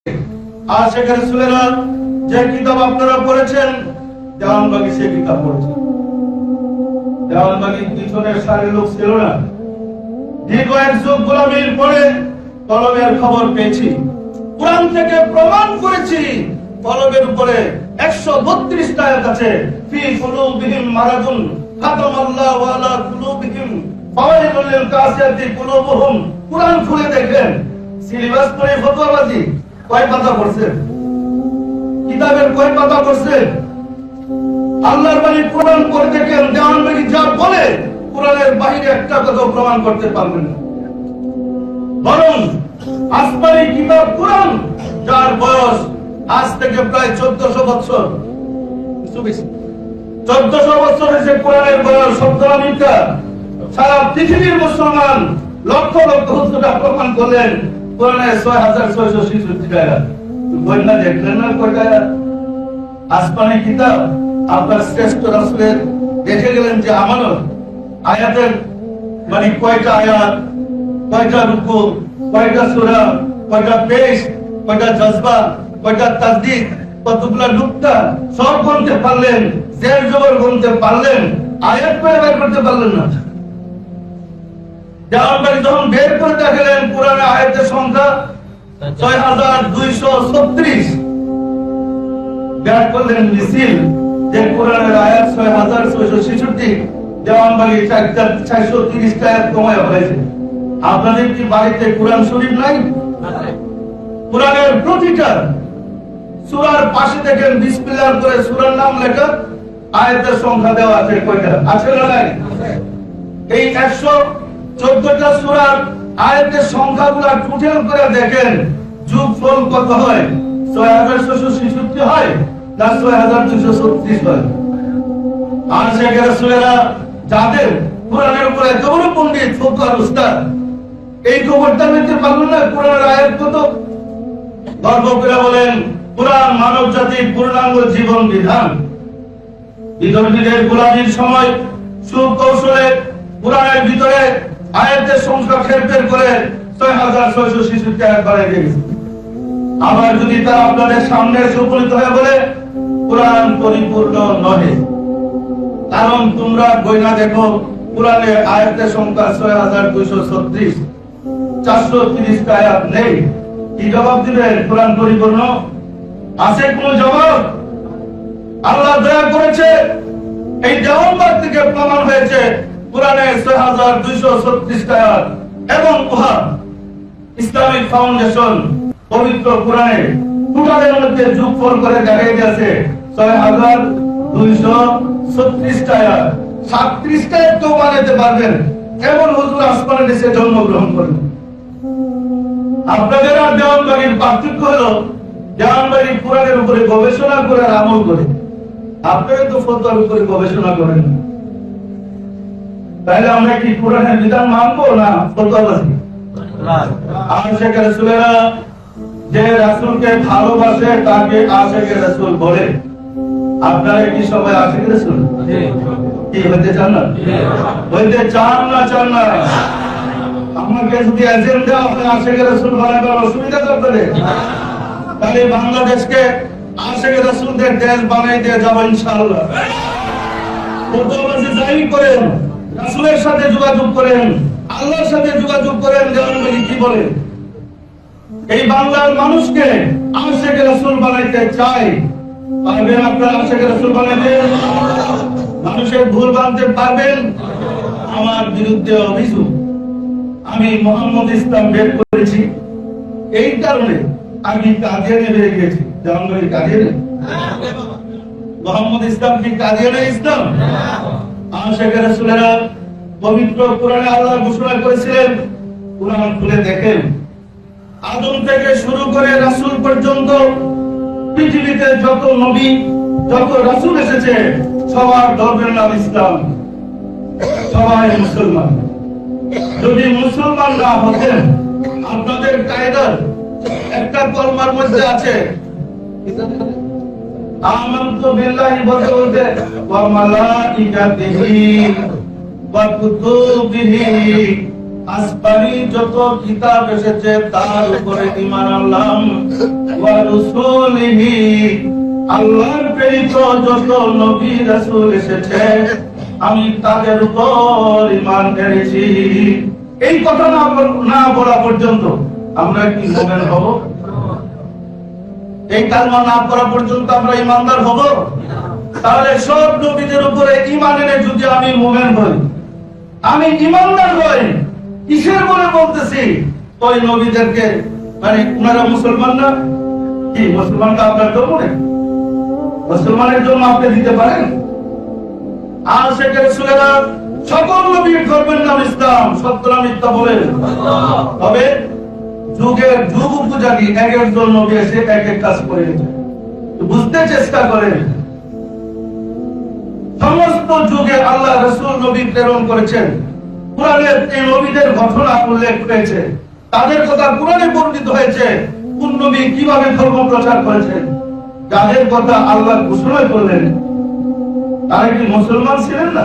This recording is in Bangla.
আশিক রাসূলেরা যে কিতাব আপনারা পড়েছেন, দেওয়ানবাগী সে কিতাব পড়েছেন। দেওয়ানবাগীর পিছনের সারি লোক ছিল না। দীর্ঘ এক যুগ গোলামির পরে কলমের খবর পেয়েছি, কোরআন থেকে প্রমাণ করেছি। কলমের উপরে 132টা আয়াত আছে, ফি কুলুবিহিম মারাদুন খাতামাল্লাহু আলা কুলুবিহিম ফাওয়াইলুল লিল কাসিয়াতি কুলুবুহুম। কোরআন খুলে দেখেন, সিলেবাস পড়ে ফতোয়াবাজি কয় পাতা পড়ছেন? কিতাবের কয় পাতা পড়ছেন? আল্লাহর বাণী কোরআন পড়ে দেখেন, দেওয়ানবাগী যা বলে কোরআনের বাইরে একটা কথা প্রমাণ করতে পারবেন না। বরং আসমানি কিতাব কোরআন, যার বয়স আজ থেকে প্রায় 1400 বছর, 1400 বছর হয়েছে কোরআনের বয়স। সত্য না মিথ্যা? সারা পৃথিবীর মুসলমান লক্ষ লক্ষ হুজুরা প্রমাণ করলেন কোরআনের 6666 আয়াত। বন্যা দেখলেন না কয়টা আয়াত? আসমানি কিতাব আপনার শ্রেষ্ঠ রাসূলের দেখে গেলেন যে আমানত আয়াতের মানে কয়টা আয়াত, কয়টা রুকু, কয়টা সূরা, কয়টা পেশ, কয়টা জজবা, কয়টা তাসদীক, কতগুলা নুকতা সব গুনতে পারলেন, জের জবর গুনতে পারলেন, আয়াত করে বের করতে পারলেন না। দেওয়ানবাগী যখন বের করে দেখলেন কোরআনের আয়াতের সংখ্যা 6236, বের করলেন মিছিল যে কোরআনের আয়াত 6666, দেওয়ানবাগী 430টা আয়াত কমায় হয়েছে। আপনাদের কি বাড়িতে কোরআন শরীফ নাই? কোরআনের প্রতিটা সূরার পাশে দেখেন বিসমিল্লাহ করে সূরার নাম লেখা, আয়াতের সংখ্যা দেওয়া আছে। কয়টা আছে না নাই? এই 114টা সূরার আয়াতের সংখ্যাগুলো টোটাল করে দেখেন, যোগফল কত হয়? 6666 হয় না 6236 হয়? আশিক রাসূলেরা যাদের কোরআনের উপরে এত বড় পণ্ডিত, ফকহার, উস্তাদ, এই খবরটা নিতে পারলো না কোরআনের আয়াত কত? গর্ব করে বলেন কোরআন মানব জাতির পূর্ণাঙ্গ জীবন বিধান। বিধর্মীদের গোলামীর সময় সুকৌশলে কোরআনের ভিতরে আয়াতের সংখ্যা ফেরফের করে 6666 আয়াত বাড়াই দিয়েছে। আবার যদি তারা আপনাদের সামনে উপনীত হয়ে বলে কোরআন পরিপূর্ণ নহে, কারণ তোমরা বইনা দেখো কোরআনের আয়াতের সংখ্যা 6236, 430টা আয়াত নেই, কি জবাব দিবেন? কোরআন পরিপূর্ণ আছে কোন জবাব? আল্লাহ দয়া করেছে, এই দেওয়ানবাগ থেকে প্রমাণ হয়েছে কোরআনের 6236টা আয়াত, এবং উহা ইসলামিক ফাউন্ডেশন পবিত্র কোরআনে টোটালের মধ্যে যোগফল করে দেখাই দিয়েছে 6236টা আয়াত। 37টা তো বানাতে পারবেন এমন হুজুর আসমানে এসে জন্মগ্রহণ করেন। আপনাদের আর দেওয়ানবাগীর পার্থক্য হলো, দেওয়ানবাগী কোরআনের উপরে গবেষণা করে আর আমল করে, আপনারা তো ফতোয়ার উপরে গবেষণা করেন। তাহলে আমরা কি কোরআনের বিধান মানবো না ফতোয়াবাজি? আশিক রাসূলেরা যে রাসূলকে ভালোবাসে তাকে আশিক রাসূল বলে। আপনারা কি সবাই আশিক রাসূল? কি হতে চান না? হইতে চান না? চান না? আমাকে যদি এজেন্ডা আপনার আশিক রাসূল বানাবার অসুবিধা করতে, তাহলে বাংলাদেশকে আশিক রাসূলদের দেশ বানাই দিয়ে যাবো ইনশাআল্লাহ। ফতোয়াবাজি যাই করেন, রাসূলের সাথে যোগাযোগ করেন, আল্লাহর সাথে যোগাযোগ করেন। দেওয়ানবাগী কি বলে? এই বাংলার মানুষকে আশিক রাসূল বানাইতে চাই। পারবেন আপনারা আশিক রাসূল বানাইতে? মানুষের ভুল বানতে পারবেন? আমার বিরুদ্ধে অভিযোগ, আমি মোহাম্মদ ইসলাম বের করেছি, এই কারণে আমি কাদিয়ানে বেরিয়ে গেছি। দেওয়ানবাগী কাদিয়ানে? মোহাম্মদ ইসলাম কি কাদিয়ানে ইসলাম? আশিক রাসূলেরা পবিত্র কোরআনে আল্লাহ ঘোষণা করেছিলেন, কোরআন খুলে দেখেন, আদম থেকে শুরু করে রাসূল পর্যন্ত পৃথিবীতে যত নবী, যত রাসূল এসেছে, সবার ধর্মের নাম ইসলাম, সবাই মুসলমান। যদি মুসলমান না হতেন, আপনাদের কায়দার একটা কলমার মধ্যে আছে আমানতু বিল্লাহি বলতে বলতে ওয়া মালাইকাতিহি ওয়া কুতুবিহি, আসমানি যত কিতাব এসেছে তার উপরে ঈমান আনলাম, রাসূলিহি, আল্লাহর প্রেরিত যত নবী রাসূল এসেছে আমি তাদের উপর ঈমান এনেছি। এই কথা না বলা পর্যন্ত আমরা কি মুমিন হব? এই কালমা না পড়া পর্যন্ত আমরা ঈমানদার হব? তাহলে সব নবীদের উপরে ঈমান এনে যদি আমি মুমিন হই, আমি ঈমানদার হই, কিসের বলে বলতেছি ওই নবীদেরকে, মানে ওনারা মুসলমান না? কি মুসলমানটা আপনার জন্য নেই? মুসলমানের জন্য আপনি দিতে পারেন? আর সেটা রাসূলেরা সকল নবীর ধর্মের নাম ইসলাম, সত্য না মিথ্যা বলেন? তবে যুগের যুগ উপযোগী এক একজন নবী এসে এক এক কাজ করে বুঝতে চেষ্টা করেন। সমস্ত যুগে আল্লাহ রাসূল নবী প্রেরণ করেছেন। কুরআনের এই নবীদের ঘটনা উল্লেখ হয়েছে, তাদের কথা কুরআনে বর্ণিত হয়েছে। কোন নবী কিভাবে ধর্ম প্রচার করেছেন, যাদের কথা আল্লাহ ঘোষণা করলেন, তারা কি মুসলমান ছিলেন না?